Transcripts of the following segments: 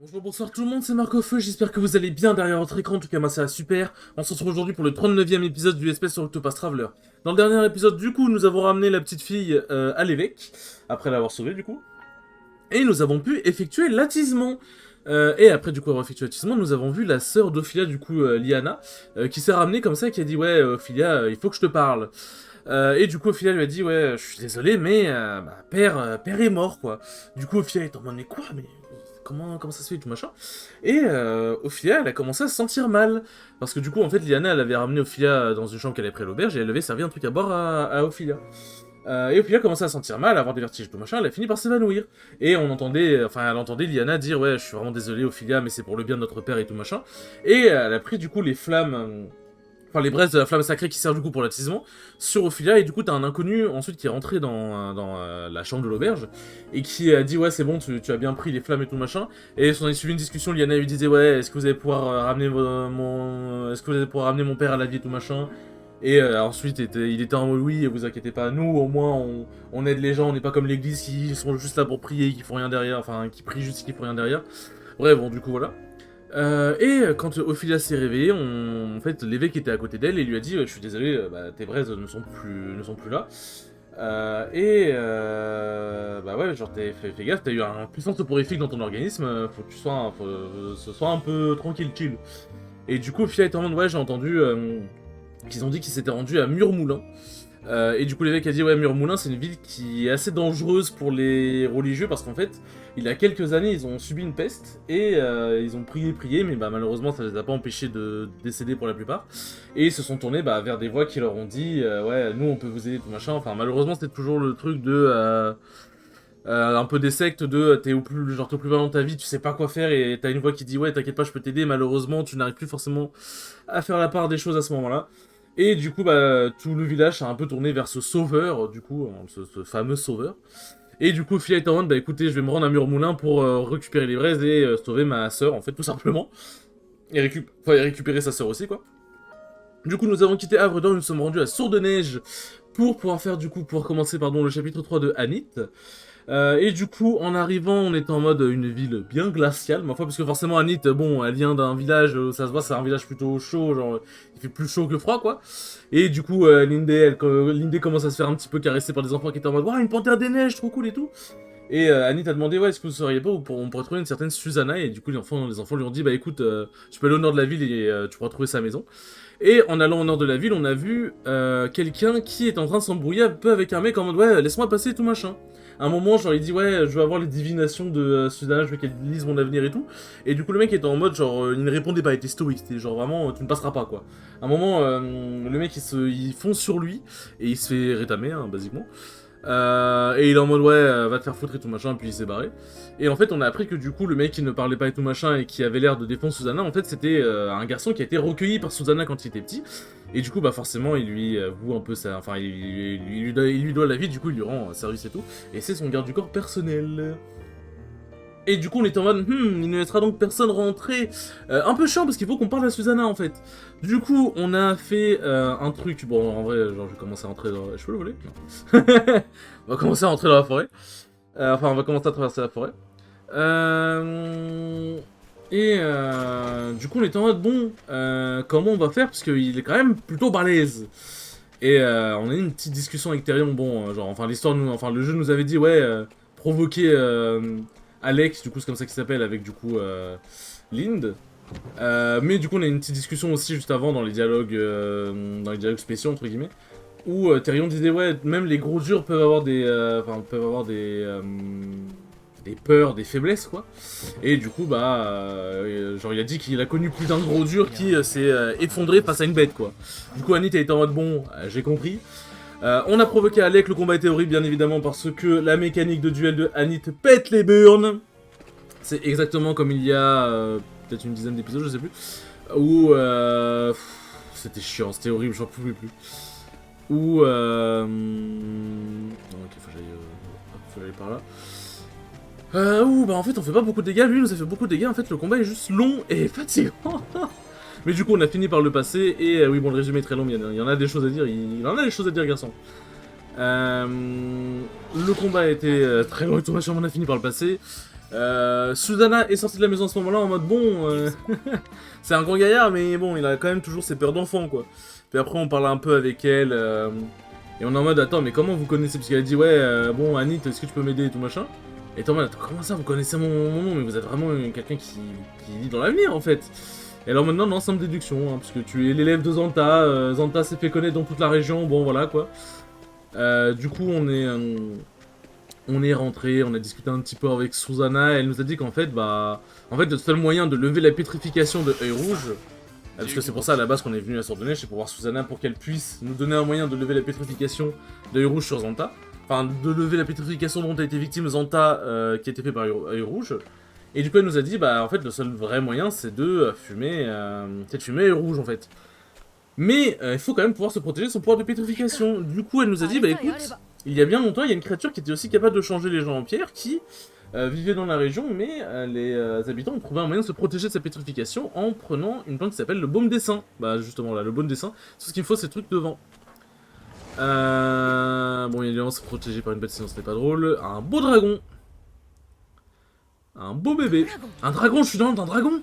Bonjour, bonsoir tout le monde, c'est Marc Feu, j'espère que vous allez bien derrière votre écran, en tout cas moi ça va super. On se retrouve aujourd'hui pour le 39e épisode du SP sur Octopus Traveler. Dans le dernier épisode du coup, nous avons ramené la petite fille à l'évêque, après l'avoir sauvée du coup. Et nous avons pu effectuer l'attisement. Et après du coup avoir effectué l'attisement, nous avons vu la sœur d'Ophilia du coup, Liana, qui s'est ramenée comme ça et qui a dit ouais Ophilia, il faut que je te parle. Et du coup Ophilia lui a dit ouais je suis désolé mais père est mort quoi. Du coup Ophilia est en mode mais quoi mais comment ça se fait tout machin. Et Ophilia elle a commencé à se sentir mal parce que du coup en fait Liana elle avait ramené Ophilia dans une chambre qu'elle avait pris à l'auberge et elle avait servi un truc à boire à Ophilia. Et Ophilia commençait à se sentir mal, à avoir des vertiges tout machin, elle a fini par s'évanouir. Et on entendait, enfin elle entendait Liana dire ouais je suis vraiment désolé Ophilia mais c'est pour le bien de notre père et tout machin. Et elle a pris du coup les flammes, enfin les braises de la flamme sacrée qui sert du coup pour l'attisement sur Ophilia et du coup t'as un inconnu ensuite qui est rentré dans la chambre de l'auberge et qui a dit ouais c'est bon tu as bien pris les flammes et tout machin et on a suivi une discussion, Liana lui disait ouais est-ce que vous allez pouvoir ramener est-ce que vous allez pouvoir ramener mon père à la vie et tout machin. Et ensuite, il était en mode oui, vous inquiétez pas, nous au moins on aide les gens, on n'est pas comme l'église qui sont juste là pour prier, qui font rien derrière, enfin qui prient juste qui font rien derrière. Bref, bon, du coup voilà. Et quand Ophilia s'est réveillée, en fait, l'évêque était à côté d'elle et lui a dit je suis désolé, tes braises ne sont plus là. Bah ouais, genre fais gaffe, t'as eu un puissant soporifique dans ton organisme, faut que tu sois, faut, ce soit un peu tranquille, chill. Et du coup, Ophilia était en mode ouais, j'ai entendu qu'ils ont dit qu'ils s'étaient rendus à Murmoulin. Et du coup l'évêque a dit ouais Murmoulin c'est une ville qui est assez dangereuse pour les religieux parce qu'en fait il y a quelques années ils ont subi une peste et ils ont prié mais malheureusement ça les a pas empêchés de décéder pour la plupart et ils se sont tournés vers des voix qui leur ont dit ouais nous on peut vous aider tout machin, enfin malheureusement c'était toujours le truc de un peu des sectes de t'es au plus bas dans ta vie, tu sais pas quoi faire et t'as une voix qui dit ouais t'inquiète pas je peux t'aider, malheureusement tu n'arrives plus forcément à faire la part des choses à ce moment-là. Et du coup tout le village s'est un peu tourné vers ce sauveur, du coup, ce fameux sauveur. Et du coup Phila est en mode écoutez je vais me rendre à Murmoulin pour récupérer les braises et sauver ma sœur en fait tout simplement. Et récupérer sa sœur aussi quoi. Du coup nous avons quitté Havre-d'Or, nous sommes rendus à Sourde-Neige pour pouvoir faire du coup, pour commencer pardon le chapitre 3 de Anit. Et du coup, en arrivant, on était en mode une ville bien glaciale, ma foi, parce que forcément, Anit, bon, elle vient d'un village, ça se voit, c'est un village plutôt chaud, genre, il fait plus chaud que froid, quoi. Et du coup, Lindé commence à se faire un petit peu caresser par des enfants qui étaient en mode, waouh, une panthère des neiges, trop cool et tout. Et Anit a demandé, ouais, est-ce que vous sauriez pas où on pourrait trouver une certaine Susanna, et du coup, les enfants lui ont dit, bah écoute, tu peux aller au nord de la ville et tu pourras trouver sa maison. Et en allant au nord de la ville, on a vu quelqu'un qui est en train de s'embrouiller un peu avec un mec en mode, ouais, laisse-moi passer tout machin. À un moment, genre, il dit ouais, je veux avoir les divinations de Susanna, je veux qu'elle lise mon avenir et tout. Et du coup, le mec était en mode, genre, il ne répondait pas, il était stoïque, c'était genre vraiment, tu ne passeras pas quoi. À un moment, le mec il fonce sur lui et il se fait rétamer, hein, basiquement. Et il est en mode ouais, va te faire foutre et tout machin, puis il s'est barré. Et en fait, on a appris que du coup, le mec qui ne parlait pas et tout machin et qui avait l'air de défendre Susanna, en fait, c'était un garçon qui a été recueilli par Susanna quand il était petit. Et du coup, forcément, il lui voue un peu ça. Enfin, il lui doit la vie, du coup, il lui rend service et tout. Et c'est son garde du corps personnel. Et du coup, on était en mode, il ne laissera donc personne rentrer. Un peu chiant parce qu'il faut qu'on parle à Susanna en fait. Du coup, on a fait un truc. Bon, en vrai, genre, je vais commencer à entrer dans. Je peux le voler? Non. On va commencer à entrer dans la forêt. Enfin, on va commencer à traverser la forêt. Du coup, on était en mode, bon, comment on va faire? Parce qu'il est quand même plutôt balèze. Et on a eu une petite discussion avec Therion. Bon, genre, enfin, le jeu nous avait dit, ouais, provoquer. Alex, du coup c'est comme ça qu'il s'appelle, avec du coup Lind. Mais du coup on a une petite discussion aussi juste avant dans les dialogues spéciaux entre guillemets, où Therion disait ouais même les gros durs peuvent avoir des peurs, des faiblesses quoi. Et du coup genre il a dit qu'il a connu plus d'un gros dur qui s'est effondré face à une bête quoi. Du coup Anit a été en mode bon j'ai compris. On a provoqué Alec, le combat était horrible bien évidemment parce que la mécanique de duel de Anit pète les burnes. C'est exactement comme il y a peut-être une dizaine d'épisodes, je sais plus, où c'était chiant, c'était horrible, j'en pouvais plus. Où ok, faut aller par là. En fait on fait pas beaucoup de dégâts, lui il nous a fait beaucoup de dégâts, en fait le combat est juste long et fatigant. Mais du coup, on a fini par le passer, et oui, bon, le résumé est très long, mais il y en a des choses à dire, il en a des choses à dire, garçon. Le combat a été très long et tout machin, on a fini par le passer. Susanna est sortie de la maison à ce moment-là en mode bon, c'est un grand gaillard, mais bon, il a quand même toujours ses peurs d'enfant, quoi. Puis après, on parle un peu avec elle, et on est en mode attends, mais comment vous connaissez? Parce qu'elle a dit ouais, bon, Anit, est-ce que tu peux m'aider et tout machin? Et t'es en mode attends, comment ça, vous connaissez mon nom? Mais vous êtes vraiment quelqu'un qui lit dans l'avenir, en fait. Et alors maintenant, non, simple déduction, hein, parce que tu es l'élève de Zanta, Zanta s'est fait connaître dans toute la région, bon, voilà, quoi. Du coup, on est rentré, on a discuté un petit peu avec Susanna, et elle nous a dit qu'en fait, le seul moyen de lever la pétrification de Œil Rouge, parce que c'est pour ça à la base qu'on est venu à Sorte-de-Neige, c'est pour voir Susanna pour qu'elle puisse nous donner un moyen de lever la pétrification d'Œil Rouge sur Zanta. Enfin, de lever la pétrification dont a été victime Zanta, qui a été fait par Œil Rouge. Et du coup, elle nous a dit, en fait, le seul vrai moyen, c'est de fumer Œil Rouge, en fait. Mais il faut quand même pouvoir se protéger de son pouvoir de pétrification. Du coup, elle nous a dit, écoute, il y a bien longtemps, il y a une créature qui était aussi capable de changer les gens en pierre, qui vivait dans la région, mais les habitants ont trouvé un moyen de se protéger de sa pétrification en prenant une plante qui s'appelle le baume des saints. Bah justement là, le baume des saints, tout ce qu'il me faut c'est le truc devant. Bon, évidemment, c'est protégé par une bête, sinon c'était pas drôle. Un beau dragon. Un beau bébé. Un dragon, je suis dans un dragon.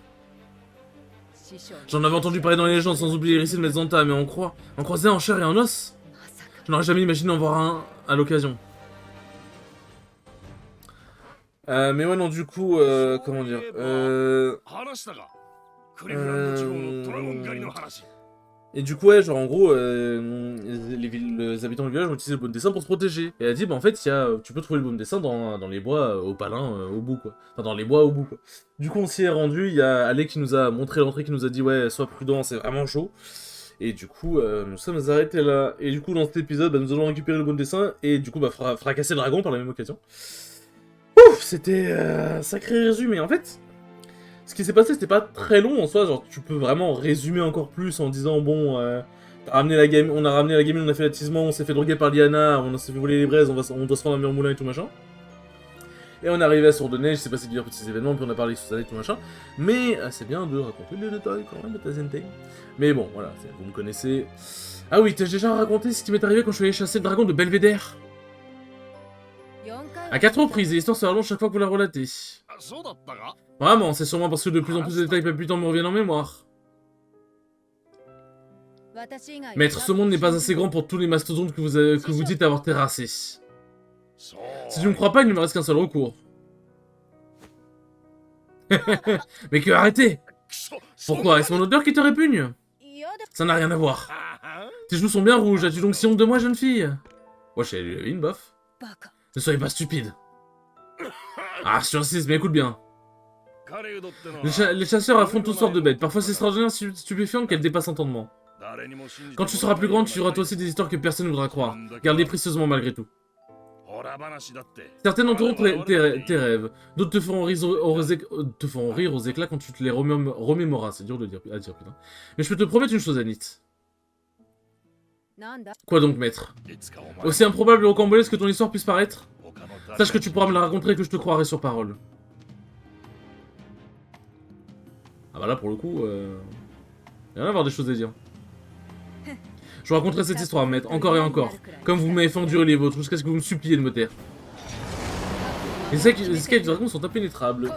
J'en avais entendu parler dans les légendes, sans oublier les récits de Mezzanta, mais on croisait en chair et en os. Je n'aurais jamais imaginé en voir un à l'occasion. Mais ouais, non, du coup, comment dire Et du coup, ouais, genre en gros, les habitants du village ont utilisé le baume des saints pour se protéger. Et elle a dit, en fait, tu peux trouver le baume des saints dans les bois au Palin, au bout, quoi. Enfin, dans les bois au bout, quoi. Du coup, on s'y est rendu, il y a Alec qui nous a montré l'entrée, qui nous a dit, ouais, sois prudent, c'est vraiment chaud. Et du coup, nous sommes arrêtés là. Et du coup, dans cet épisode, nous allons récupérer le baume des saints, et du coup, fracasser le dragon par la même occasion. Ouf, c'était un sacré résumé. En fait, ce qui s'est passé, c'était pas très long en soi. Genre, tu peux vraiment résumer encore plus en disant bon, on a ramené la gamine, on a fait l'attisement, on s'est fait droguer par Liana, on s'est fait voler les braises, on doit se rendre à Murmoulin et tout machin. Et on est arrivé à Sorte-de-Neige, il s'est passé divers petits événements, puis on a parlé de Susanna et tout machin. Mais c'est bien de raconter les détails quand même de ta Zentei. Mais bon, voilà, vous me connaissez. Ah oui, t'as déjà raconté ce qui m'est arrivé quand je suis allé chasser le dragon de Belvédère. À 4 reprises, et l'histoire se rallonge chaque fois que vous la relatez. Vraiment, c'est sûrement parce que de plus en plus de détails palpitants me reviennent en mémoire. Maître, ce monde n'est pas assez grand pour tous les mastodontes que vous dites avoir terrassés. Si tu ne me crois pas, il ne me reste qu'un seul recours. Mais que arrêtez! Pourquoi? Est-ce mon odeur qui te répugne? Ça n'a rien à voir. Tes joues sont bien rouges, as-tu donc si honte de moi, jeune fille? Wesh, elle a une bof. Ne soyez pas stupide. Ah, je insiste, mais écoute bien. Les chasseurs affrontent toutes sortes de bêtes, parfois c'est extraordinaire stupéfiantes qu'elles dépassent entendement. Quand tu seras plus grande, tu auras toi aussi des histoires que personne ne voudra croire. Garde-les précieusement malgré tout. Certaines entoureront tes rêves, d'autres te feront rire aux éclats quand tu te les remémoras. C'est dur à dire, putain. Mais je peux te promettre une chose, Anit. Quoi donc, maître? Aussi improbable et rocambolesque que ton histoire puisse paraître, sache que tu pourras me la raconter et que je te croirai sur parole. Ah bah là, pour le coup, il va y en avoir des choses à dire. Je vous raconterai cette histoire, maître, encore et encore, comme vous m'avez fait endurer les vôtres, jusqu'à ce que vous me suppliez de me taire. Les escaliers du dragon sont impénétrables.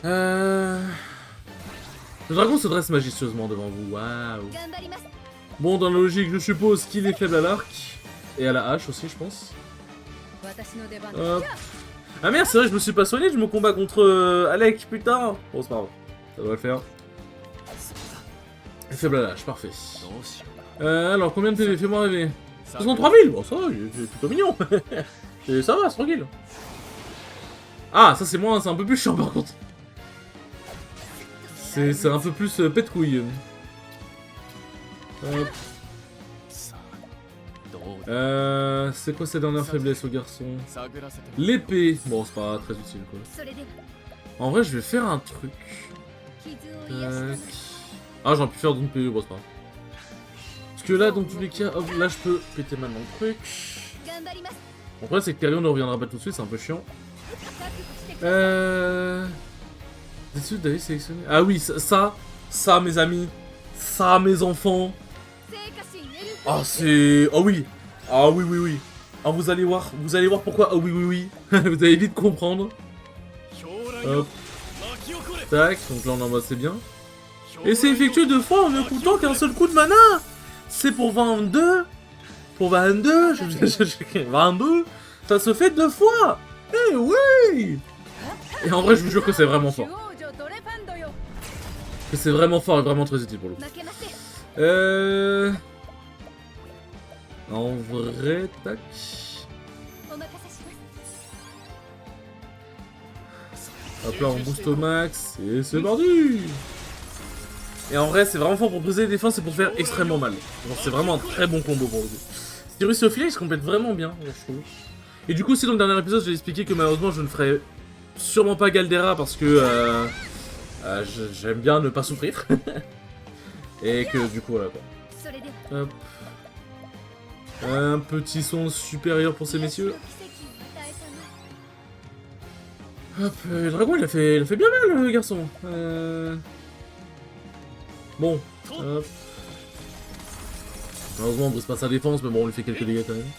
Le dragon se dresse majestueusement devant vous, waouh. Bon, dans la logique, je suppose qu'il est faible à l'arc, et à la hache aussi, je pense. Ah merde, c'est vrai, je me suis pas soigné de mon combat contre Alec, putain. Bon, c'est pas grave, ça doit le faire. Faible à la hache, parfait. Alors, combien de PV? Fais-moi rêver. 63 000. Bon, ça va, c'est plutôt mignon. Et ça va, c'est tranquille. Ah, ça c'est moins, c'est un peu plus chiant par contre. C'est un peu plus pète couille. C'est quoi sa dernière faiblesse au garçon? L'épée. Bon, c'est pas très utile quoi. En vrai, je vais faire un truc. Ah, j'aurais pu faire d'une PV, bon, c'est pas grave. Parce que là, dans tous les cas, hop, là, je peux péter maintenant le truc. Bon, après, c'est que Therion ne reviendra pas tout de suite, c'est un peu chiant. Désolé d'aller sélectionner. Ah oui, ça, mes amis. Ça, mes enfants. Ah, c'est. Oh oui. Ah oui, oui, oui. Ah, vous allez voir pourquoi. Ah oui, oui, oui. Vous allez vite comprendre. Hop. Tac, donc là on envoie c'est bien. Et c'est effectué 2 fois en ne coûtant qu'un seul coup de mana. C'est pour 22. Pour 22, 22. Ça se fait 2 fois. Eh oui. Et en vrai je vous jure que c'est vraiment fort. Que c'est vraiment fort et vraiment très utile pour le coup. En vrai, tac. Hop là, on booste au max, et c'est parti. Et en vrai, c'est vraiment fort pour briser les défenses et pour faire extrêmement mal. C'est vraiment un très bon combo pour le coup. Si tu réussis au filet, il se complète vraiment bien, je trouve. Et du coup, aussi dans le dernier épisode, j'ai expliqué que malheureusement, je ne ferai sûrement pas Galdera parce que j'aime bien ne pas souffrir. Et que du coup, voilà quoi. Hop. Un petit son supérieur pour ces messieurs. Hop, le dragon il a fait bien mal le garçon. Bon, hop. Malheureusement on brise pas sa défense, mais bon on lui fait quelques dégâts quand même.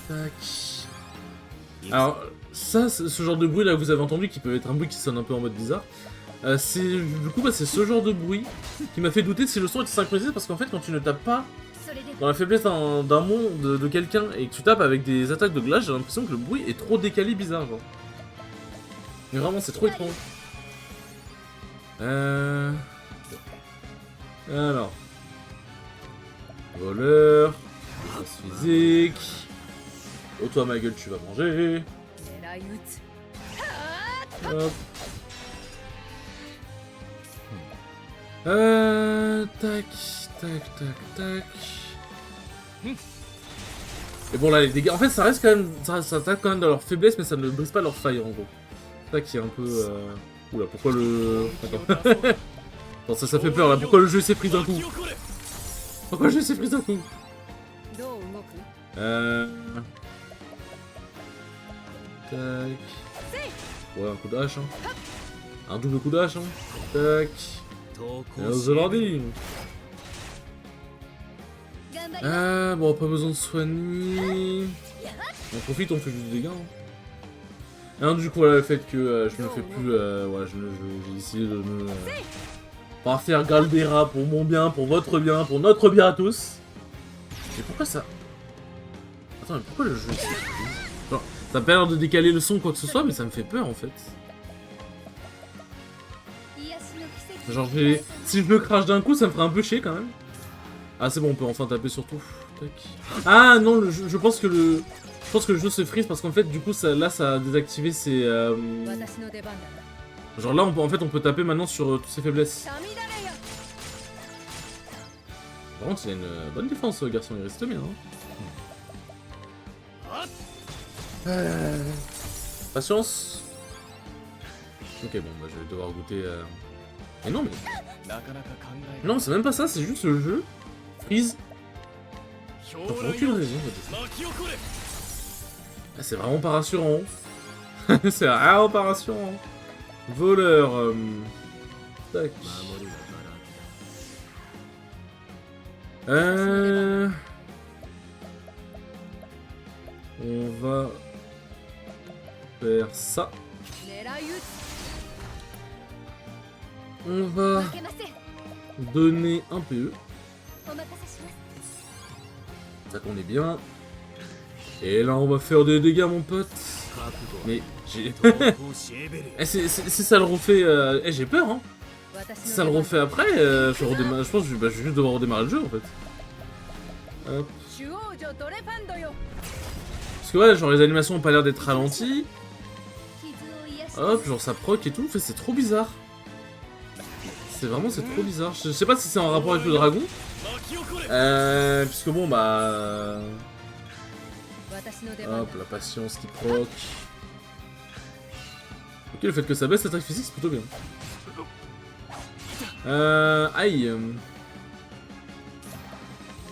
Tac. Alors, ça, ce genre de bruit là que vous avez entendu, qui peut être un bruit qui sonne un peu en mode bizarre, c'est c'est ce genre de bruit qui m'a fait douter si le son était synchronisé, parce qu'en fait quand tu ne tapes pas dans la faiblesse d'un monde de quelqu'un et que tu tapes avec des attaques de glace, j'ai l'impression que le bruit est trop décalé, bizarre genre. Mais vraiment c'est trop étrange. Alors. Voleur. Défense physique. Oh toi ma gueule tu vas manger. Hop. Tac, tac, tac, tac. Et bon là les dégâts, en fait ça reste quand même, ça attaque quand même dans leur faiblesse, mais ça ne brise pas leur faille en gros. C'est ça qui est un peu... Oula, pourquoi le... Attends. Attends, ça fait peur là, pourquoi le jeu s'est pris d'un coup? Pourquoi le jeu s'est pris d'un coup? Tac. Ouais, un coup de hache, hein. Un double coup de hache, hein. Tac. The Lording. Bon, pas besoin de soigner. On profite, on fait juste des dégâts. Hein. Et du coup, voilà, le fait que je ne fais plus. Ouais, j'ai décidé de me. Pas faire Galdera pour mon bien, pour votre bien, pour notre bien à tous. Mais pourquoi ça. Attends, mais pourquoi le jeu genre, ça a pas l'air de décaler le son, quoi que ce soit, mais ça me fait peur en fait. Genre, si je le crache d'un coup, ça me ferait un peu chier quand même. Ah, c'est bon, on peut enfin taper sur tout. Tac. Ah non, je pense que le jeu se freeze parce qu'en fait, du coup, là, ça a désactivé ses. Genre là, en fait, on peut taper maintenant sur toutes ses faiblesses. Par contre, il a une bonne défense, ce garçon, il reste bien. Hein. Patience. Ok, bon, bah, je vais devoir goûter. Mais non, mais. Non, c'est même pas ça, c'est juste le jeu. Freeze. T'as aucune raison. Ah, c'est vraiment pas rassurant. C'est vraiment pas rassurant. Voleur. Tac. On va faire ça. On va donner un PE. Ça qu'on est bien. Et là on va faire des dégâts mon pote. Mais j'ai... si ça le refait... j'ai peur hein. Si ça le refait après, je pense que je vais juste devoir redémarrer le jeu en fait. Hop. Parce que ouais, genre les animations ont pas l'air d'être ralenties. Hop, genre ça proc et tout, c'est trop bizarre. C'est trop bizarre. Je sais pas si c'est en rapport avec le dragon. Puisque bon bah... Hop, la patience qui proc. Ok, le fait que ça baisse l'attaque physique, c'est plutôt bien. Aïe.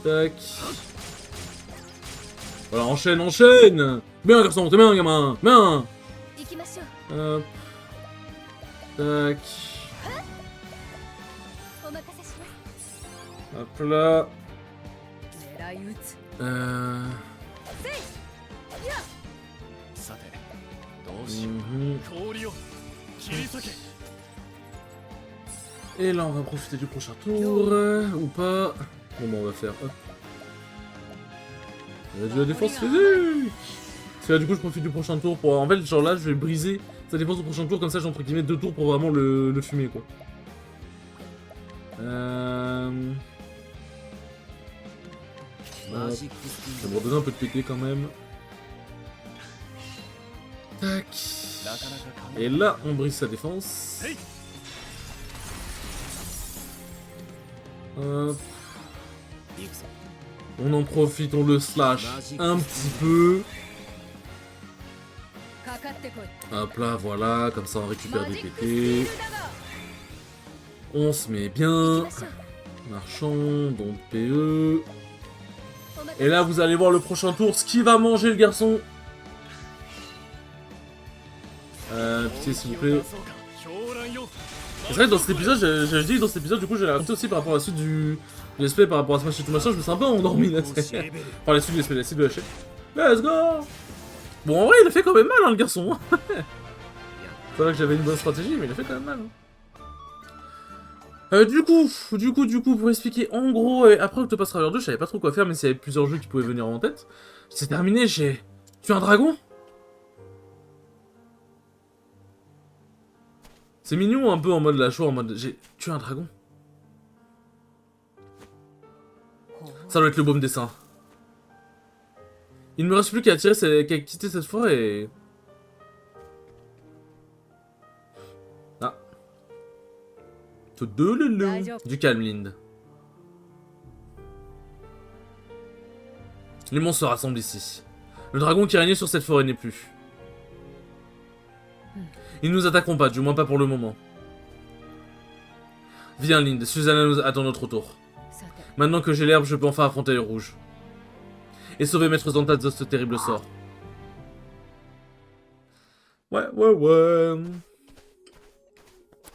Tac. Voilà, enchaîne. Bien garçon, t'es bien gamin. Bien. Hop. Tac. Hop là. Mhm. Et là, on va profiter du prochain tour, ou pas. Comment on va faire? Hop. Il y a de la défense physique. Parce que là, du coup, je profite du prochain tour pour... En fait, genre là, je vais briser sa défense au prochain tour, comme ça, j'ai entre guillemets 2 tours pour vraiment le fumer, quoi. Hop. Ça va me redonner un peu de PT quand même. Tac. Et là, on brise sa défense. Hop. On en profite, on le slash un petit peu. Hop là, voilà, comme ça on récupère des PT. On se met bien. Marchand, donc PE. Et là, vous allez voir le prochain tour, ce qui va manger le garçon. Pitié, s'il vous plaît. C'est vrai que dans cet épisode, j'ai dit dans cet épisode, du coup, j'ai raconté aussi par rapport à la suite du let's play, par rapport à Smash et tout machin, je me suis un peu endormi là. Enfin, la suite du let's play, la suite de la chaîne. Let's go! Bon, en vrai, il a fait quand même mal, hein, le garçon. C'est vrai que j'avais une bonne stratégie, mais il a fait quand même mal. Du coup, pour expliquer, en gros, après Octopus Traveler 2, je savais pas trop quoi faire, mais s'il y avait plusieurs jeux qui pouvaient venir en tête. C'est terminé, j'ai tué un dragon. C'est mignon un peu en mode la show, en mode j'ai tué un dragon. Ça doit être le baume dessin. Il ne me reste plus qu'à quitter cette forêt et... Ah. Du calme, Linde. Les monstres se rassemblent ici. Le dragon qui régnait sur cette forêt n'est plus. Ils ne nous attaqueront pas, du moins pas pour le moment. Viens, Linde, Susanna nous attend notre tour. Maintenant que j'ai l'herbe, je peux enfin affronter les rouges. Et sauver Maître Zantas de ce terrible sort. Ouais.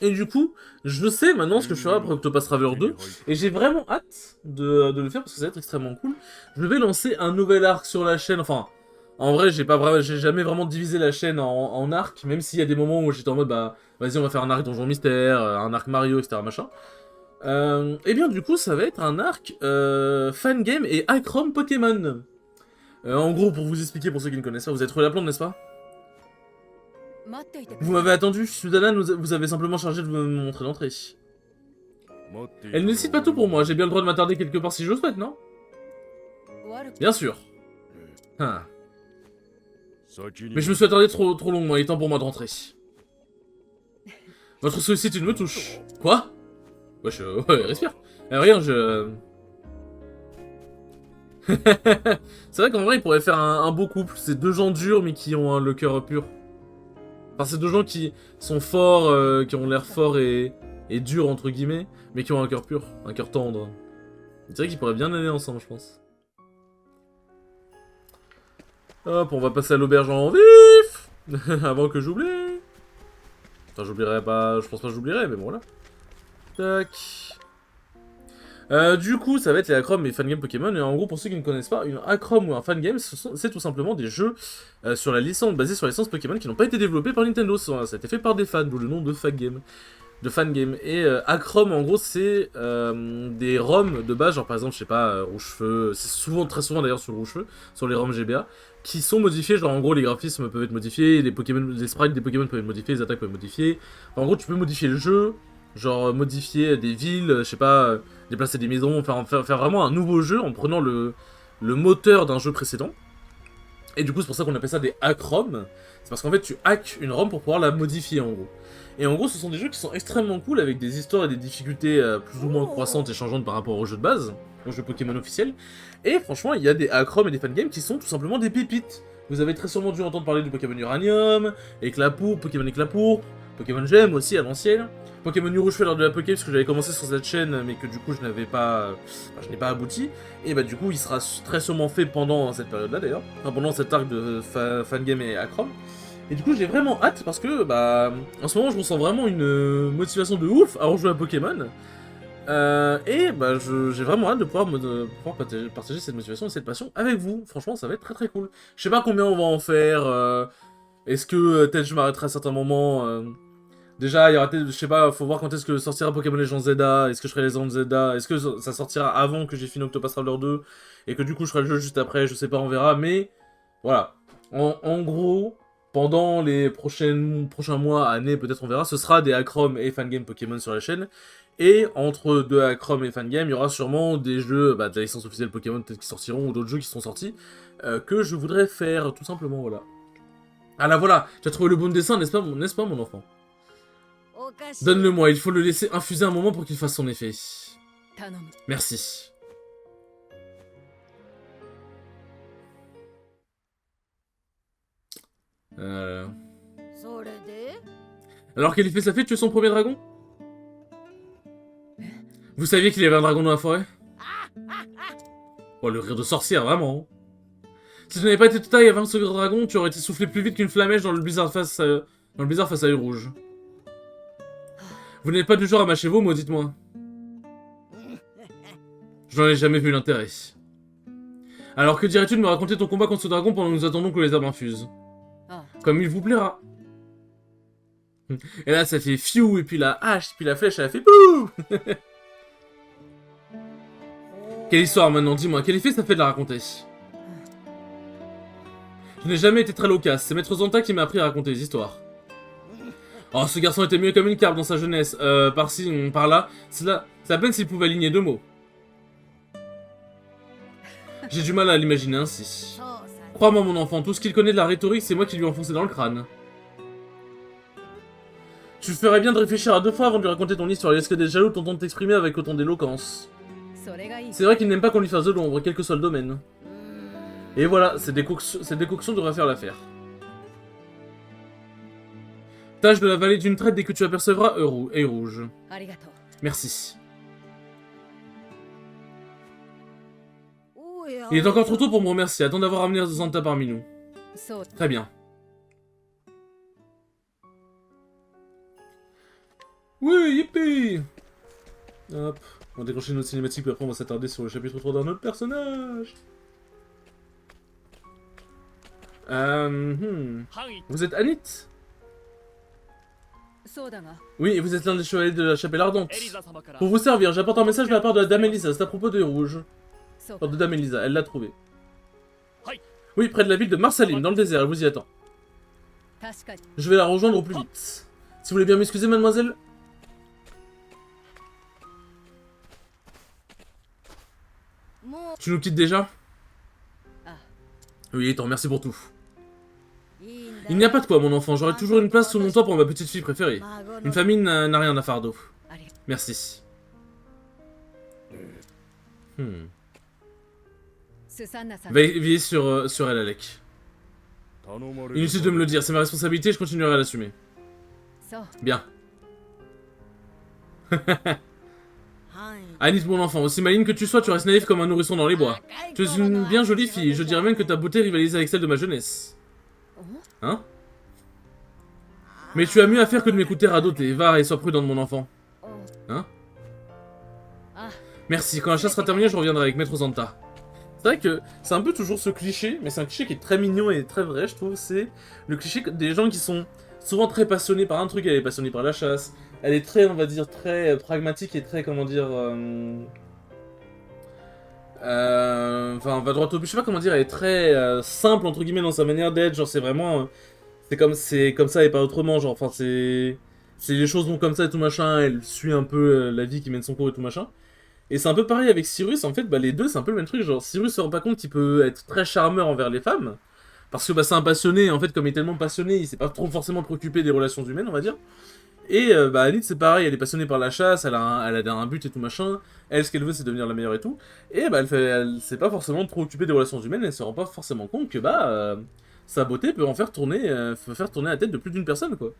Et du coup, je sais maintenant ce que je ferai après Octopus Traveler 2. Et j'ai vraiment hâte de le faire parce que ça va être extrêmement cool. Je vais lancer un nouvel arc sur la chaîne. Enfin, en vrai, j'ai jamais vraiment divisé la chaîne en arcs. Même s'il y a des moments où j'étais en mode, bah, vas-y, on va faire un arc Donjon Mystère, un arc Mario, etc. machin. Et bien, du coup, ça va être un arc Fangame et Acrom Pokémon. En gros, pour vous expliquer, pour ceux qui ne connaissent pas, vous avez trouvé la plante, n'est-ce pas? Vous m'avez attendu, Susanna, vous avez simplement chargé de me montrer l'entrée. Elle ne cite pas tout pour moi, j'ai bien le droit de m'attarder quelque part si je le souhaite, non? Bien sûr. Ah. Mais je me suis attardé trop longuement, il est temps pour moi de rentrer. Votre sollicitude me touche. Quoi? Ouais, respire. Rien, C'est vrai qu'en vrai, il pourrait faire un beau couple. C'est deux gens durs, mais qui ont le cœur pur. Enfin, c'est deux gens qui sont forts, qui ont l'air forts et durs, entre guillemets, mais qui ont un cœur pur, un cœur tendre. C'est vrai qu'ils pourraient bien aller ensemble, je pense. Hop, on va passer à l'auberge en vif avant que j'oublie. Enfin, j'oublierai pas, je pense pas que j'oublierai, mais bon, voilà. Tac. Du coup, ça va être les Acrom et Fangame Pokémon. Et en gros, pour ceux qui ne connaissent pas, une Acrom ou un Fangame, c'est tout simplement des jeux sur la licence, basés sur la licence Pokémon qui n'ont pas été développés par Nintendo. Ça a été fait par des fans, d'où le nom de Fangame. Et Acrom, en gros, c'est des ROM de base, genre par exemple, je sais pas, Rouge-Feu, c'est très souvent d'ailleurs sur le Rouge-Feu, sur les ROM GBA, qui sont modifiés, genre en gros, les graphismes peuvent être modifiés, les sprites des Pokémon peuvent être modifiés, les attaques peuvent être modifiées. Enfin, en gros, tu peux modifier le jeu. Genre modifier des villes, je sais pas, déplacer des maisons, faire vraiment un nouveau jeu en prenant le moteur d'un jeu précédent. Et du coup c'est pour ça qu'on appelle ça des hack ROM. C'est parce qu'en fait tu hacks une ROM pour pouvoir la modifier en gros. Et en gros ce sont des jeux qui sont extrêmement cool avec des histoires et des difficultés plus ou moins croissantes et changeantes par rapport au jeu de base, au jeu Pokémon officiel. Et franchement il y a des hack ROM et des fangames qui sont tout simplement des pépites. Vous avez très sûrement dû entendre parler du Pokémon Uranium, Pokémon Éclapour, Pokémon Gem aussi à l'ancienne. Pokémon Rouge fait lors de la Poké parce que j'avais commencé sur cette chaîne mais que du coup je n'ai pas abouti. Et bah du coup il sera très sûrement fait pendant cette période là d'ailleurs. Enfin pendant cet arc de Fangame et Acrom. Et du coup j'ai vraiment hâte parce que bah en ce moment je ressens vraiment une motivation de ouf à rejouer à Pokémon. Et bah j'ai vraiment hâte de pouvoir partager cette motivation et cette passion avec vous. Franchement ça va être très cool. Je sais pas combien on va en faire. Est-ce que peut-être je m'arrêterai à certains moments déjà, il y aura peut-être, je sais pas, faut voir quand est-ce que sortira Pokémon Legends Zelda, est-ce que je ferai les Legends Zelda, est-ce que ça sortira avant que j'ai fini Octopath Traveler 2, et que du coup je ferai le jeu juste après, je sais pas, on verra, mais voilà. En gros, pendant les prochains mois, années, peut-être on verra, ce sera des Acrom et Fangame Pokémon sur la chaîne, et entre deux Acrom et Fangame, il y aura sûrement des jeux, de la licence officielle Pokémon peut-être qui sortiront, ou d'autres jeux qui sont sortis, que je voudrais faire, tout simplement, voilà. Ah là voilà, tu as trouvé le bon dessin, n'est-ce pas mon enfant? Donne-le-moi, il faut le laisser infuser un moment pour qu'il fasse son effet. Merci. Alors quel effet ça fait de tuer son premier dragon? Vous saviez qu'il y avait un dragon dans la forêt? Oh, le rire de sorcière, vraiment. Si tu n'avais pas été tout taille avant ce dragon, tu aurais été soufflé plus vite qu'une flamèche dans le blizzard face à œil rouge. Vous n'êtes pas du genre à mâcher vos mots, dites-moi. Je n'en ai jamais vu l'intérêt. Alors que dirais-tu de me raconter ton combat contre ce dragon pendant que nous attendons que les herbes infusent? Comme il vous plaira. Et là, ça fait fiou, et puis la hache, puis la flèche, elle a fait bouh. Quelle histoire maintenant, dis-moi, quel effet ça fait de la raconter? Je n'ai jamais été très loquace, c'est Maître Zanta qui m'a appris à raconter les histoires. Oh, ce garçon était mieux comme une carpe dans sa jeunesse, par-ci, par-là, c'est à peine s'il pouvait aligner deux mots. J'ai du mal à l'imaginer ainsi. Crois-moi mon enfant, tout ce qu'il connaît de la rhétorique, c'est moi qui lui ai enfoncé dans le crâne. Tu ferais bien de réfléchir à deux fois avant de lui raconter ton histoire, est-ce que des jaloux t'entendent t'exprimer avec autant d'éloquence? C'est vrai qu'il n'aime pas qu'on lui fasse de l'ombre, quel que soit le domaine. Et voilà, cette décoction devrait faire l'affaire. Tâche de la vallée d'une traite dès que tu apercevras œil rouge. Merci. Il est encore trop tôt pour me remercier, attends d'avoir ramené Zanta parmi nous. Très bien. Oui, yippee! Hop, on va déclencher notre cinématique, puis après on va s'attarder sur le chapitre 3 d'un autre personnage. Vous êtes Anit? Oui, vous êtes l'un des chevaliers de la chapelle ardente. Pour vous servir, j'apporte un message de la part de la Dame Elisa, c'est à propos de Rouge. Enfin, de Dame Elisa, elle l'a trouvé. Oui, près de la ville de Marsalim, dans le désert, elle vous y attend. Je vais la rejoindre au plus vite. Si vous voulez bien m'excuser, mademoiselle. Tu nous quittes déjà? Oui, attends, merci pour tout. Il n'y a pas de quoi, mon enfant, j'aurai toujours une place sous mon toit pour ma petite fille préférée. Une famille n'a rien à fardeau. Merci. Veillez sur elle, Alec. Inutile de me le dire, c'est ma responsabilité, je continuerai à l'assumer. Bien. Anit, mon enfant, aussi maligne que tu sois, tu restes naïf comme un nourrisson dans les bois. Tu es une bien jolie fille, je dirais même que ta beauté rivalise avec celle de ma jeunesse. Hein? Mais tu as mieux à faire que de m'écouter radoter. Va et sois prudente, mon enfant. Hein? Merci, quand la chasse sera terminée, je reviendrai avec Maître Zanta. C'est vrai que c'est un peu toujours ce cliché, mais c'est un cliché qui est très mignon et très vrai, je trouve. C'est le cliché des gens qui sont souvent très passionnés par un truc. Elle est passionnée par la chasse. Elle est très, on va dire, très pragmatique et très, comment dire... Enfin, va droit au but. Je sais pas comment dire, elle est très simple, entre guillemets, dans sa manière d'être. Genre, c'est vraiment... c'est comme ça et pas autrement, genre, enfin, c'est les choses vont comme ça et tout machin, elle suit un peu la vie qui mène son cours et tout machin. Et c'est un peu pareil avec Cyrus, en fait, bah les deux, c'est un peu le même truc, genre, Cyrus se rend pas compte qu'il peut être très charmeur envers les femmes, parce que bah c'est un passionné, en fait, comme il est tellement passionné, il s'est pas trop forcément préoccupé des relations humaines, on va dire. Et bah Anit, c'est pareil, elle est passionnée par la chasse, elle a un but et tout machin, elle, ce qu'elle veut, c'est devenir la meilleure et tout, et bah elle s'est pas forcément trop occupée des relations humaines, elle se rend pas forcément compte que bah... sa beauté peut en faire tourner, la tête de plus d'une personne, quoi.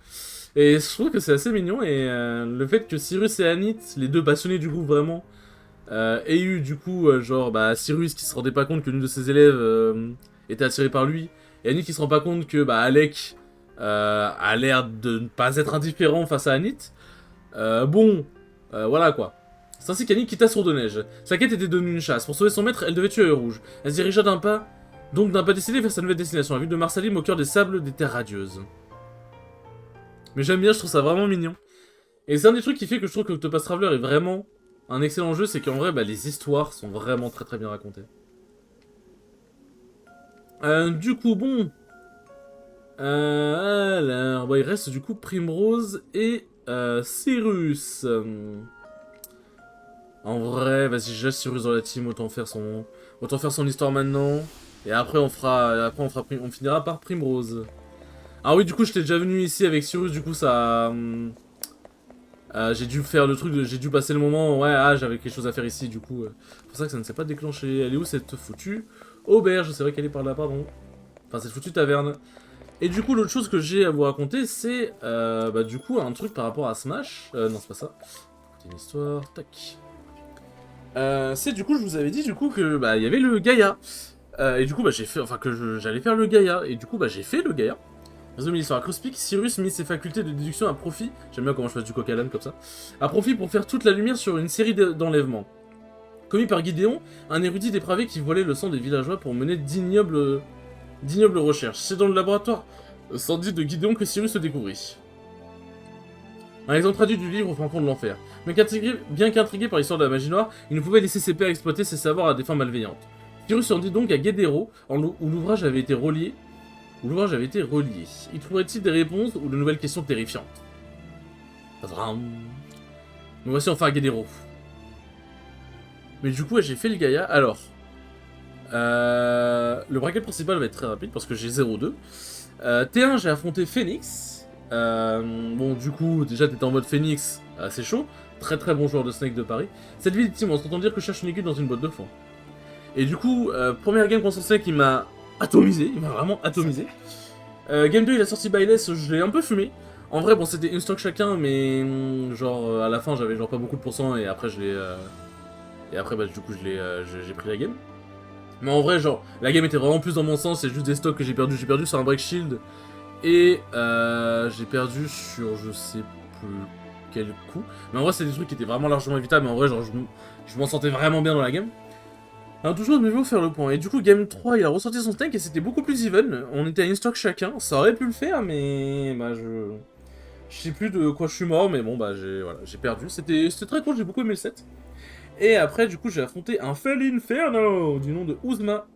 Et je trouve que c'est assez mignon, et le fait que Cyrus et Anit, les deux passionnés du groupe vraiment, aient eu du coup, genre, bah, Cyrus qui se rendait pas compte que l'une de ses élèves était attirée par lui, et Anit qui se rend pas compte que, bah, Alec a l'air de ne pas être indifférent face à Anit, voilà, quoi. C'est ainsi qu'Anit quitta Sourd-de-Neige. Sa quête était devenue une chasse. Pour sauver son maître, elle devait tuer Œil Rouge. Elle se dirigea d'un pas Donc d'un pas décidé vers sa nouvelle destination, la ville de Marsalim au cœur des sables des terres radieuses. Mais j'aime bien, je trouve ça vraiment mignon. Et c'est un des trucs qui fait que je trouve que Octopath Traveler est vraiment un excellent jeu, c'est qu'en vrai, bah, les histoires sont vraiment très très bien racontées. Du coup, bon... alors, bah, il reste du coup Primrose et Cyrus. En vrai, vas-y, je laisse Cyrus dans la team, autant faire son histoire maintenant. Et après, on finira par Primrose. Ah oui, du coup, j'étais déjà venu ici avec Cyrus, du coup, ça... j'ai dû faire le truc, j'ai dû passer le moment, ouais, j'avais quelque chose à faire ici, du coup. C'est pour ça que ça ne s'est pas déclenché. Elle est où cette foutue auberge? C'est vrai qu'elle est par là, pardon. Enfin, cette foutue taverne. Et du coup, l'autre chose que j'ai à vous raconter, c'est, bah, du coup, un truc par rapport à Smash. Non, c'est pas ça. C'est une histoire, tac. C'est du coup, je vous avais dit, du coup, que, bah, il y avait le Gaïa. Et du coup, bah, j'ai fait, enfin, que j'allais faire le Gaïa. Et du coup, bah, j'ai fait le Gaïa. Résumé l'histoire. Crosspeak, Cyrus mit ses facultés de déduction à profit. J'aime bien comment je fais du coq à l'âne comme ça. À profit pour faire toute la lumière sur une série d'enlèvements. Commis par Gideon, un érudit dépravé qui volait le sang des villageois pour mener d'ignobles recherches. C'est dans le laboratoire sordide de Gideon que Cyrus se découvrit. Un exemple traduit du livre au fin fond de l'enfer. Mais bien qu'intrigué par l'histoire de la magie noire, il ne pouvait laisser ses pairs exploiter ses savoirs à des fins malveillantes. Cyrus se rendit donc à Guédéro, où l'ouvrage avait été relié. Y trouverait-il des réponses ou de nouvelles questions terrifiantes? Nous voici enfin à Guédéro. Mais du coup, j'ai fait le Gaïa. Alors, le bracket principal va être très rapide parce que j'ai 0-2. T1, j'ai affronté Phoenix. Bon, du coup, déjà, t'étais en mode Phoenix, c'est chaud. Très très bon joueur de Snake de Paris. Cette victime, on s'entend dire que je cherche une aiguille dans une botte de foin. Et du coup, première game contre Snake, il m'a atomisé. Il m'a vraiment atomisé. Game 2, il a sorti Byless, je l'ai un peu fumé. En vrai, bon, c'était une stock chacun, mais genre, à la fin, j'avais genre pas beaucoup de pourcents, et après, je l'ai... Et après, bah, du coup, j'ai pris la game. Mais en vrai, genre, la game était vraiment plus dans mon sens, c'est juste des stocks que j'ai perdu. J'ai perdu sur un break shield, et j'ai perdu sur je sais plus quel coup. Mais en vrai, c'est des trucs qui étaient vraiment largement évitables, mais en vrai, genre, je m'en sentais vraiment bien dans la game. Alors, toujours, mais je vais vous faire le point. Et du coup, game 3, il a ressorti son tank et c'était beaucoup plus even. On était à une stock chacun, ça aurait pu le faire, mais bah, je sais plus de quoi je suis mort, mais bon, bah, j'ai perdu. C'était très cool, j'ai beaucoup aimé le set. Et après, du coup, j'ai affronté un Fell Inferno du nom de Uzma,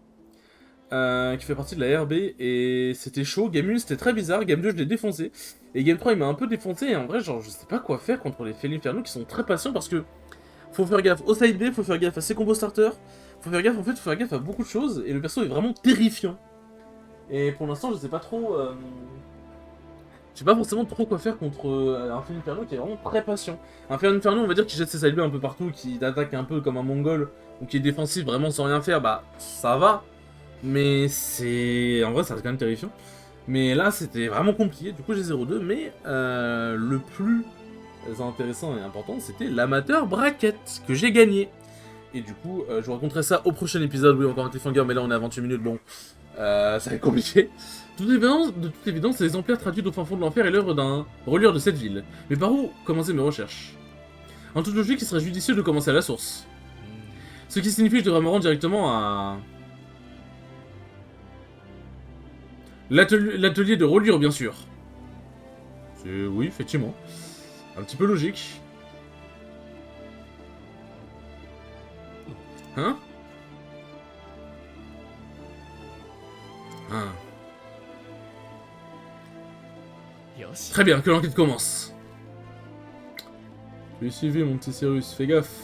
qui fait partie de la RB, et c'était chaud. Game 1, c'était très bizarre. Game 2, je l'ai défoncé. Et Game 3, il m'a un peu défoncé, et en vrai, genre, je sais pas quoi faire contre les Fell Inferno qui sont très patients parce que faut faire gaffe au side B, faut faire gaffe à ses combos starters, faut faire gaffe, en fait, faut faire gaffe à beaucoup de choses, et le perso est vraiment terrifiant. Et pour l'instant, je sais pas trop. Je sais pas forcément trop quoi faire contre un Fell Inferno qui est vraiment très patient. Un Fell Inferno, on va dire, qui jette ses side B un peu partout, qui attaque un peu comme un mongol, ou qui est défensif vraiment sans rien faire, bah ça va. Mais c'est. En vrai, ça reste quand même terrifiant. Mais là, c'était vraiment compliqué, du coup j'ai 0-2, mais le plus intéressant et important, c'était l'amateur bracket que j'ai gagné. Et du coup, je vous raconterai ça au prochain épisode. Oui, encore un cliffhanger, mais là on est à 28 minutes, bon, ça va être compliqué. De toute évidence, ces exemplaires traduits au fin fond de l'enfer est l'œuvre d'un relieur de cette ville. Mais par où commencer mes recherches? En toute logique, il serait judicieux de commencer à la source. Ce qui signifie que je devrais me rendre directement à... l'atelier de reliure, bien sûr. Oui, effectivement. Un petit peu logique. Hein? Ah. Très bien, que l'enquête commence. Je vais suivre mon petit Cyrus, fais gaffe.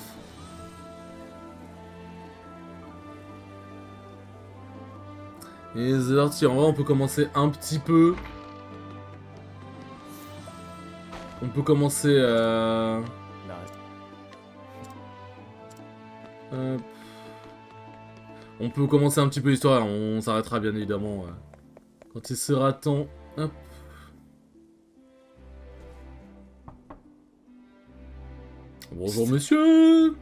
Et c'est parti, en vrai on peut commencer un petit peu. On peut commencer à... On peut commencer un petit peu l'histoire, on s'arrêtera bien évidemment quand il sera temps. Hop. Bonjour monsieur.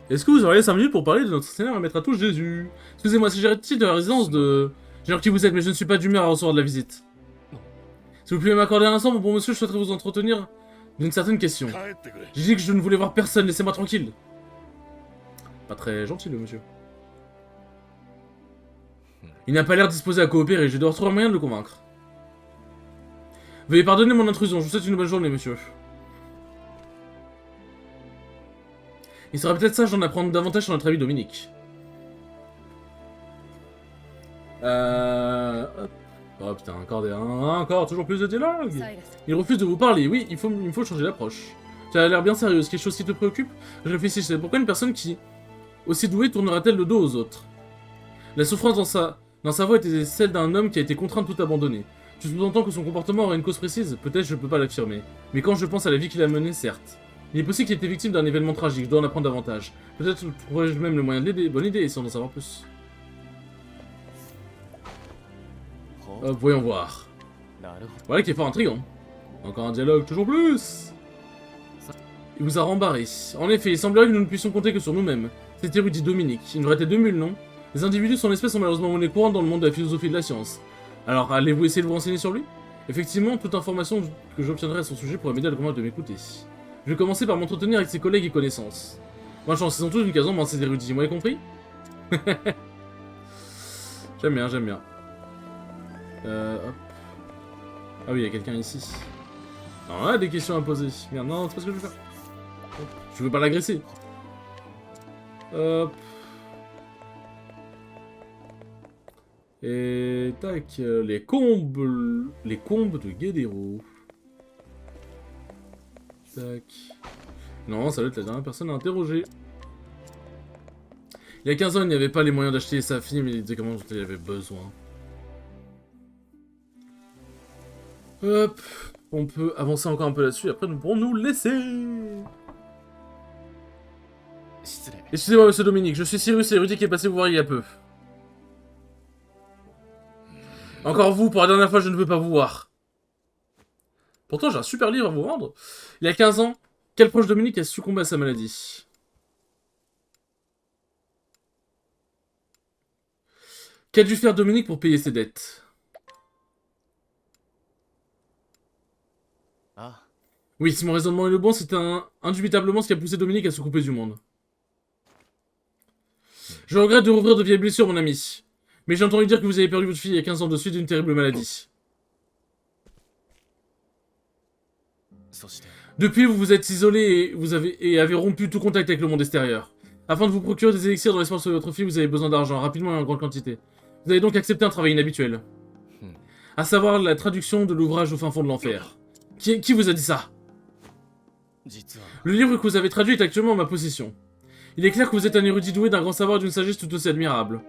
Est-ce que vous auriez 5 minutes pour parler de notre Seigneur et Maître à tous Jésus? Excusez-moi, si j'arrête de la résidence de... J'ignore qui vous êtes, mais je ne suis pas d'humeur à recevoir de la visite. Si vous pouvez m'accorder un instant, mon bon monsieur, je souhaiterais vous entretenir d'une certaine question. J'ai dit que je ne voulais voir personne, laissez-moi tranquille. Pas très gentil, le monsieur. Il n'a pas l'air disposé à coopérer, je dois retrouver un moyen de le convaincre. Veuillez pardonner mon intrusion, je vous souhaite une bonne journée, monsieur. Il serait peut-être sage d'en apprendre davantage sur notre ami Dominique. Hop. Oh putain, encore, toujours plus de dialogue. Il refuse de vous parler, oui, il me faut changer d'approche. Tu as l'air bien sérieuse, quelque chose qui te préoccupe? Je réfléchissais, pourquoi une personne qui, aussi douée, tournera-t-elle le dos aux autres? La souffrance dans sa voix était celle d'un homme qui a été contraint de tout abandonner. Tu sous-entends que son comportement aurait une cause précise? Peut-être je peux pas l'affirmer. Mais quand je pense à la vie qu'il a menée, certes. Il est possible qu'il ait été victime d'un événement tragique, je dois en apprendre davantage. Peut-être trouverai-je même le moyen de l'aider. Bonne idée, essayons d'en savoir plus. Voyons voir. Voilà qui est fort intriguant. Encore un dialogue, toujours plus. Il vous a rembarré. En effet, il semblerait que nous ne puissions compter que sur nous-mêmes. C'est érudit Dominique. Il nous était 2000, non? Les individus sont l'espèce sont malheureusement monnaie courante dans le monde de la philosophie et de la science. Alors, allez-vous essayer de vous renseigner sur lui? Effectivement, toute information que j'obtiendrai à son sujet pourrait m'aider à le convaincre de m'écouter. Je vais commencer par m'entretenir avec ses collègues et connaissances. Bonne chance, ils sont tous une case en moins, ces érudits, vous m'avez compris? J'aime bien, j'aime bien. Hop. Ah oui, il y a quelqu'un ici. Alors là, des questions à poser. Merde, non, c'est pas ce que je veux faire. Hop. Je veux pas l'agresser. Hop. Et tac, les combes de Guédero. Tac. Non, ça doit être la dernière personne à interroger. Il y a 15 ans, il n'y avait pas les moyens d'acheter sa fille, mais il disait comment il avait besoin. Hop, on peut avancer encore un peu là-dessus, après nous pourrons nous laisser. Excusez-moi, monsieur Dominique, je suis Cyrus, érudit qui est passé vous voir il y a peu. Encore vous, pour la dernière fois, je ne veux pas vous voir. Pourtant, j'ai un super livre à vous rendre. Il y a 15 ans, quel proche Dominique a succombé à sa maladie? Qu'a dû faire Dominique pour payer ses dettes? Oui, si mon raisonnement est le bon, c'est indubitablement ce qui a poussé Dominique à se couper du monde. Je regrette de rouvrir de vieilles blessures, mon ami. Mais j'ai entendu dire que vous avez perdu votre fille il y a 15 ans de suite d'une terrible maladie. Depuis, vous vous êtes isolé et avez rompu tout contact avec le monde extérieur. Afin de vous procurer des élixirs dans l'espoir de sauver votre fille, vous avez besoin d'argent, rapidement et en grande quantité. Vous avez donc accepté un travail inhabituel. À savoir la traduction de l'ouvrage au fin fond de l'enfer. Qui vous a dit ça? Le livre que vous avez traduit est actuellement en ma possession. Il est clair que vous êtes un érudit doué d'un grand savoir et d'une sagesse tout aussi admirable.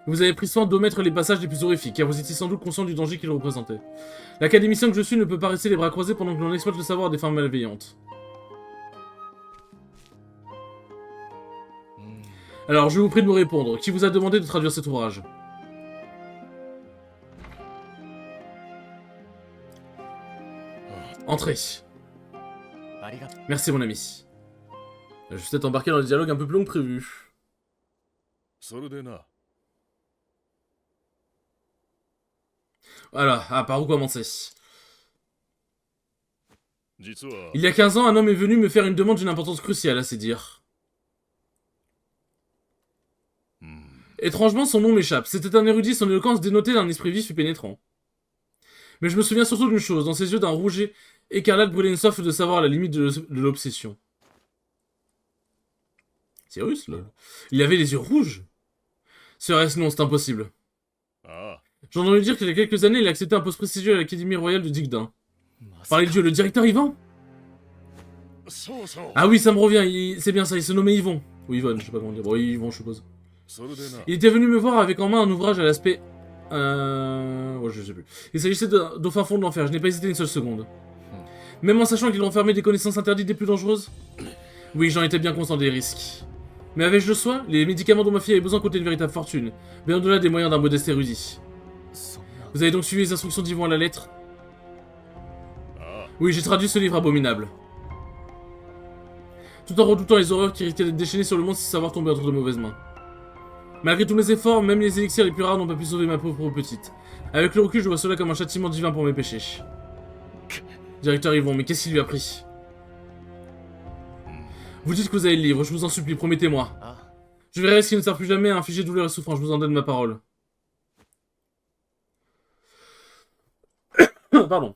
Vous avez pris soin d'omettre les passages les plus horrifiques, car vous étiez sans doute conscient du danger qu'il représentait. L'académicien que je suis ne peut pas rester les bras croisés pendant que l'on exploite le savoir des femmes malveillantes. Alors, je vous prie de me répondre. Qui vous a demandé de traduire cet ouvrage? Entrez. Merci, mon ami. Je suis peut-être embarqué dans des dialogues un peu plus longs que prévu. Voilà, par où commencer? Il y a 15 ans, un homme est venu me faire une demande d'une importance cruciale, à c'est dire. Étrangement, son nom m'échappe. C'était un érudit, son éloquence dénotait d'un esprit vif et pénétrant. Mais je me souviens surtout d'une chose, dans ses yeux d'un rouget écarlate brûlait une soif de savoir à la limite de l'obsession. Cyrus, là. Il avait les yeux rouges. Serait-ce non, c'est impossible. J'ai entendu dire qu'il y a quelques années, il a accepté un poste prestigieux à l'Académie Royale de Digdin. Par les dieux, le directeur Yvan? Ah oui, ça me revient, c'est bien ça, il se nommait Yvon. Ou Yvonne, je sais pas comment dire. Bon, Yvon, je suppose. Il était venu me voir avec en main un ouvrage à l'aspect... Ouais, je sais plus. Il s'agissait d'au fin fond de l'enfer, je n'ai pas hésité une seule seconde. Même en sachant qu'il renfermait des connaissances interdites des plus dangereuses? Oui, j'en étais bien conscient des risques. Mais avais-je le soin? Les médicaments dont ma fille avait besoin coûtaient une véritable fortune, bien au-delà des moyens d'un modeste érudit. Vous avez donc suivi les instructions d'Yvon à la lettre? Oui, j'ai traduit ce livre abominable. Tout en redoutant les horreurs qui risquaient d'être déchaînées sur le monde si ce savoir tombait entre de mauvaises mains. Malgré tous mes efforts, même les élixirs les plus rares n'ont pas pu sauver ma pauvre petite. Avec le recul, je vois cela comme un châtiment divin pour mes péchés. Directeur Yvon, mais qu'est-ce qui lui a pris? Vous dites que vous avez le livre, je vous en supplie, promettez-moi. Je verrai ce qui ne sert plus jamais à infliger douleur et souffrance, je vous en donne ma parole. pardon.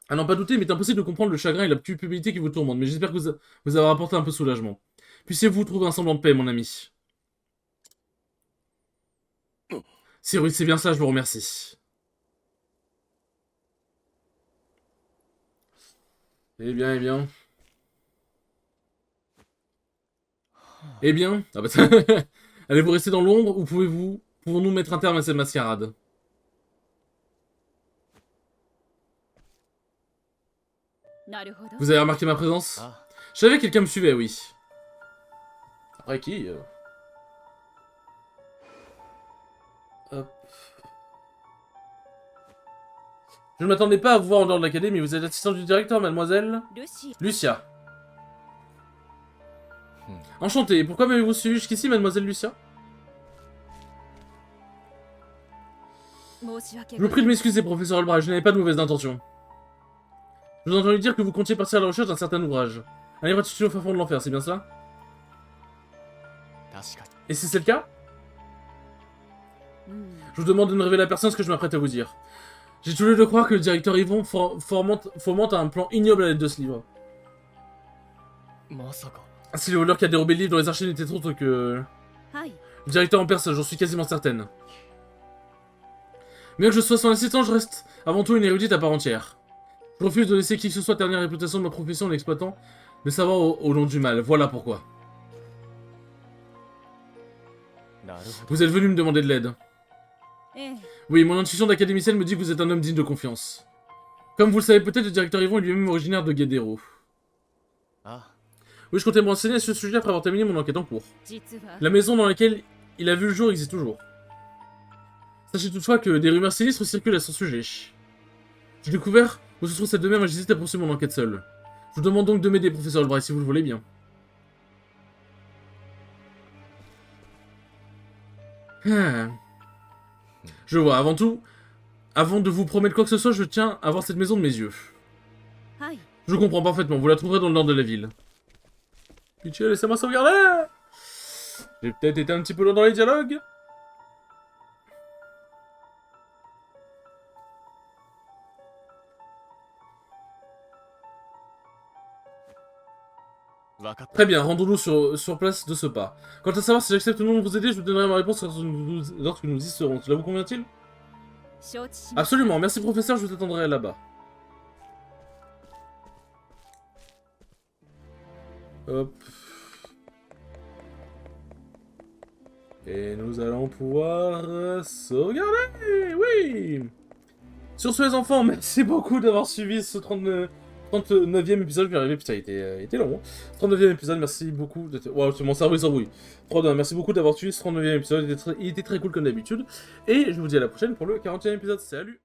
À n'en pas douter, il m'est impossible de comprendre le chagrin et la culpabilité qui vous tourmentent, mais j'espère que vous avez apporté un peu de soulagement. Puissiez-vous trouver un semblant de paix, mon ami. Si oui, c'est bien ça, je vous remercie. Eh bien, eh bien. Eh bien... Ah bah, allez-vous rester dans l'ombre ou pouvons-nous mettre un terme à cette mascarade? Vous avez remarqué ma présence? Je savais que quelqu'un me suivait, oui. Après qui Hop. Je ne m'attendais pas à vous voir en dehors de l'académie. Vous êtes assistante du directeur, mademoiselle Lucia. Enchanté. Pourquoi m'avez-vous suivi jusqu'ici, mademoiselle Lucia? Je vous prie de m'excuser, professeur Albright, je n'avais pas de mauvaises intentions. Je vous ai entendu dire que vous comptiez partir à la recherche d'un certain ouvrage. Un livre intitulé au fin fond de l'enfer, c'est bien ça? Et si c'est le cas? Je vous demande de ne révéler à personne ce que je m'apprête à vous dire. J'ai tout lieu de croire que le directeur Yvon fomente un plan ignoble à l'aide de ce livre. Si le voleur qui a dérobé le livre dans les archives n'était autre que... Le directeur en personne, j'en suis quasiment certaine. Bien que je sois son assistant, je reste avant tout une érudite à part entière. Je refuse de laisser qui que ce soit ternir la réputation de ma profession en exploitant le savoir au nom du mal. Voilà pourquoi. Vous êtes venu me demander de l'aide. Oui, mon intuition d'académicienne me dit que vous êtes un homme digne de confiance. Comme vous le savez peut-être, le directeur Yvon est lui-même originaire de Guédéro. Oui, je comptais me renseigner à ce sujet après avoir terminé mon enquête en cours. La maison dans laquelle il a vu le jour existe toujours. Sachez toutefois que des rumeurs sinistres circulent à son sujet. J'ai découvert où se trouve cette demeure et j'hésite à poursuivre mon enquête seul. Je vous demande donc de m'aider, professeur Albright, si vous le voulez bien. Je vois, avant tout, avant de vous promettre quoi que ce soit, je tiens à voir cette maison de mes yeux. Je comprends parfaitement, vous la trouverez dans le nord de la ville. Pitié, laissez-moi sauvegarder. J'ai peut-être été un petit peu long dans les dialogues. Très bien, rendons-nous sur place de ce pas. Quant à savoir si j'accepte ou non de vous aider, je vous donnerai ma réponse lorsque nous y serons. Cela vous convient-il? Absolument, merci professeur, je vous attendrai là-bas. Hop. Et nous allons pouvoir sauvegarder. Oui. Sur ce les enfants, merci beaucoup d'avoir suivi ce 39e épisode, je vais arriver, putain, il était long. 39e épisode, merci beaucoup. Wow, mon cerveau il s'embrouille. Trop bien, merci beaucoup d'avoir suivi ce 39e épisode, il était très cool comme d'habitude. Et je vous dis à la prochaine pour le 40e épisode, salut!